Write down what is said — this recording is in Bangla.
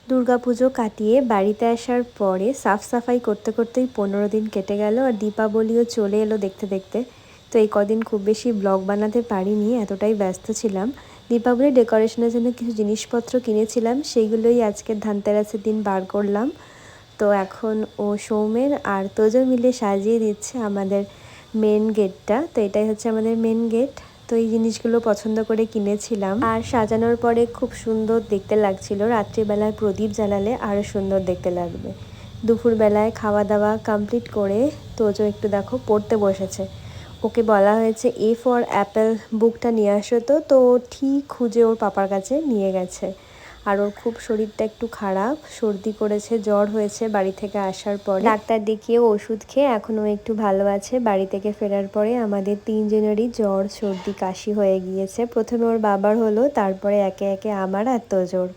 দুর্গাপুজো কাটিয়ে বাড়িতে আসার পরে সাফ সাফাই করতে করতেই 15 দিন কেটে গেল, আর দীপাবলিও চলে এলো দেখতে দেখতে। তো এই কদিন খুব বেশি ব্লগ বানাতে পারিনি, এতটাই ব্যস্ত ছিলাম। দীপাবলি ডেকোরেশনের জন্য কিছু জিনিসপত্র কিনেছিলাম, সেইগুলোই আজকের ধনতেরাসের দিন বার করলাম। তো এখন ও সৌমের আর তোজো মিলে সাজিয়ে দিচ্ছে আমাদের মেন গেটটা। তো এটাই হচ্ছে আমাদের মেন গেট। তো এই জিনিসগুলো পছন্দ করে কিনেছিলাম, আর সাজানোর পরে খুব সুন্দর দেখতে লাগছিল। রাত্রিবেলায় প্রদীপ জ্বালালে আরও সুন্দর দেখতে লাগবে। দুপুরবেলায় খাওয়া দাওয়া কমপ্লিট করে তোজো একটু দেখো পড়তে বসেছে। ওকে বলা হয়েছে এ ফর অ্যাপেল বুকটা নিয়ে আসো, তো ঠিক খুঁজে ওর পাপার কাছে নিয়ে গেছে। আর ওর খুব শরীরটা একটু খারাপ, সর্দি করেছে, জ্বর হয়েছে বাড়ি থেকে আসার পরে। ডাক্তার দেখিয়ে ওষুধ খেয়ে এখনও একটু ভালো আছে। বাড়ি থেকে ফেরার পরে আমাদের তিনজনেরই জ্বর, সর্দি, কাশি হয়ে গিয়েছে। প্রথমে ওর বাবার হলো, তারপরে একে একে আমার আর তোজোর।